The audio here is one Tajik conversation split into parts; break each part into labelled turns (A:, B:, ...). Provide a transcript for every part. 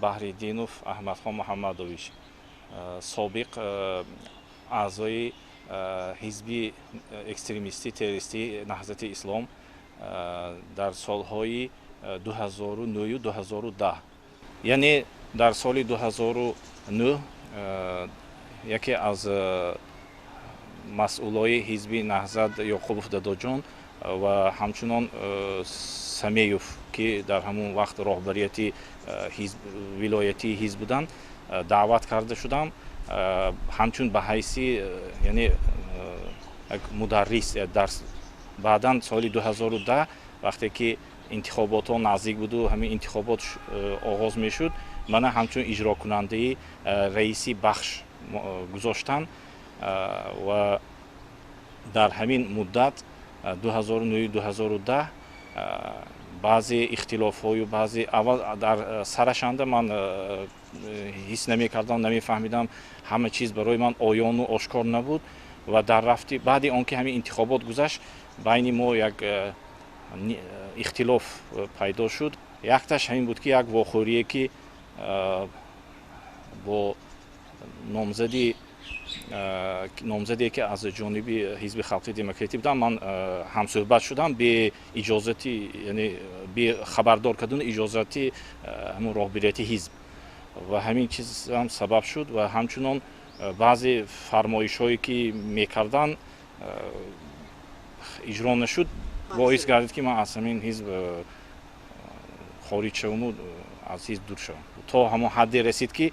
A: Баҳриддинов Аҳмадхон Муҳаммадович, собиқ аъзои ҳизби экстремистӣ террористӣ Наҳзати Ислом дар солҳои 2009 2010. Яъне дар соли 2009 яке аз масъулои ҳизби Наҳзат Ёқубов Додоҷон ва ҳамчунон Самеев, ки дар ҳамон вақт роҳбарияти вилоятии ҳизб буданд, даъват карда шудам ҳамчун ба ҳайси яъне мударрис дарс. Баъдан соли 2010 вақте ки интихоботҳо наздик буду, ҳамин интихобот оғоз мешуд, мана ҳамчун иҷрокунандаи раиси бахш гузоштанд ва дар ҳамин муддат 2009-2010 баъзе ихтилофҳою баъзе аввал дар сарашанда ман ҳис намекардам, намефаҳмидам, ҳама чиз барои ман оёну ошкор набуд ва дар рафти баъди он ки ҳамин интихобот гузашт, байни мо як ихтилоф пайдо шуд. Якташ ҳамин буд ки як вохӯрие ки бо номзаде ки аз ҷониби ҳизби халқи демократӣ будам, ман ҳамсӯҳбат шудам бе иҷозати, яъне бе хабардор кардани иҷозати ҳамон роҳбарияти ҳизб, ва ҳамин чиз ҳам сабаб шуд ва ҳамчунон баъзе фармоишҳое ки мекарданд иҷро нашуд, боис гардид ки ман аз ҳамин ҳизб хориҷ шаваму аз ҳизб дур шавам. То ҳамон ҳадде расид ки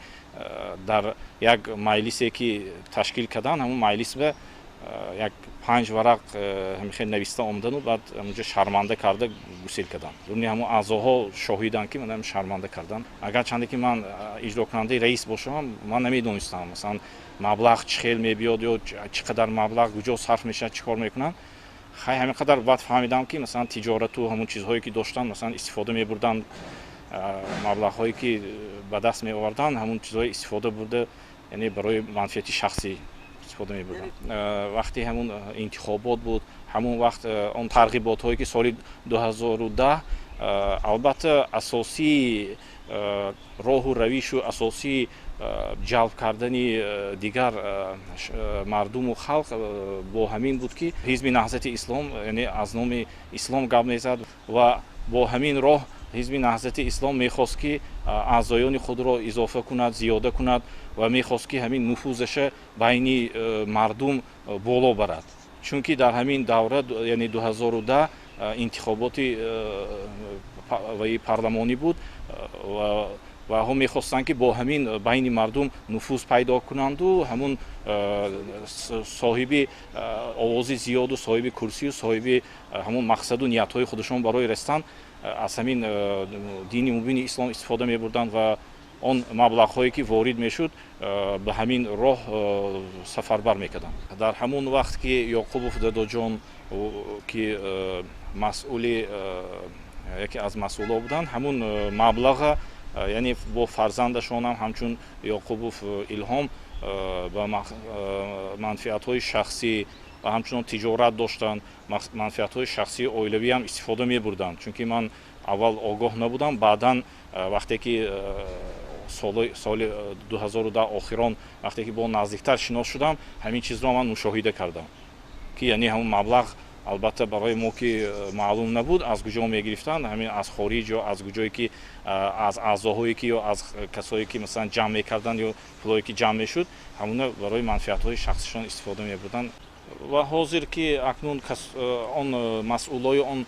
A: дар як маҷлисе ки ташкил карданд, ҳамон маҷлисба як 5 варақ ҳамихел нависта омадану баъд ҳамонҷо шарманда карда гусел карданд. Дурни ҳамон аъзоҳо шоҳиданд ки мана шарманда карданд. Агарчанде ки ман иҷрокунандаи раис бошам, ман намедонистам масалан маблағ чӣ хел мебиёд ё чӣ қадар маблағ куҷо сарф мешавад, чӣ кор мекунанд. Хай ҳамин қадар баъд фаҳмидам ки масалан тиҷорату ҳамон чизҳое ки доштанд, масалан истифода мебурданд, маблағҳое ки ба даст меоварданд, ҳамон чизҳои истифода бурда, яъне барои манфиати шахсӣ истифода мебурданд. Вақти ҳамон интихобот буд, ҳамон вақт он тарғиботҳое ки соли 2010, албатта асосии роҳу равишу асосии ҷалб кардани дигар мардуму халқ бо ҳамин буд ки ҳизби Наҳзати Ислом, яъне аз номи ислом гап мезад ва бо ҳамин роҳ ҳизби Наҳзати Ислом мехост ки аъзоёни худро изофа кунад, зиёда кунад ва мехост ки ҳамин нуфузаша байни мардум боло барад. Чунки дар ҳамин давра, яъне 2010 интихоботи парламонӣ буд ва ҳо мехостанд ки бо ҳамин байни мардум нуфуз пайдо кунанду ҳамон соҳиби овози зиёду, соҳиби курсию, соҳиби ҳамон мақсаду ниятҳои худашон барои растан аз ҳамин дини мубини ислом истифода мебурданд ва он маблағҳое ки ворид мешуд ба ҳамин роҳ сафарбар мекарданд. Дар ҳамон вақт ки Ёқубов Додоҷон ки масъули яке аз масъуло буданд, ҳамон маблаға яъне бо фарзандашонам ҳамчун Ёқубов Илҳом ба манфиатҳои шахсӣ ва ҳамчунон тиҷорат доштанд, манфиатҳои шахсии оилавиам истифода мебурданд. Чунки ман аввал огоҳ набудам, баъдан вақте ки соли 2010 охирон вақте ки бо наздиктар шинос шудам, ҳамин чизро ман мушоҳида кардам ки яъне ҳамон маблағ албатта барои мо ки маълум набуд аз куҷо мегирифтанд, ҳамин аз хориҷ ё аз куҷое ки аз аъзоҳое ки ё аз касое ки масалан ҷамъ мекарданд ё пулое ки ҷамъ мешуд, ҳамона барои манфиатҳои шахсишон истифода мебурданд. Ва ҳозир ки акнун он масъулои он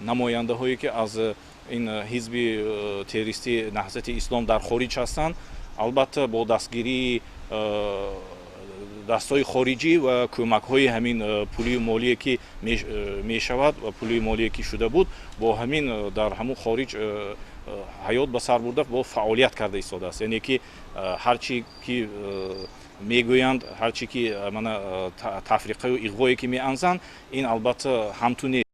A: намояндаҳое ки аз ин ҳизби террористӣ Наҳзати Ислом дар хориҷ ҳастанд, албатта бо дастгирии дастҳои хориҷӣ ва кӯмакҳои ҳамин пулии молие ки мешавад ва пулии молие ки шуда буд, бо ҳамин дар ҳамон хориҷ ҳаёт ба сар бурда бо фаъолият карда истодааст. Яъне ки ҳарчи ки мегӯянд, ҳарчи ки мана тафриқаю иғвое ки меанзанд, ин албатта ҳамту нест.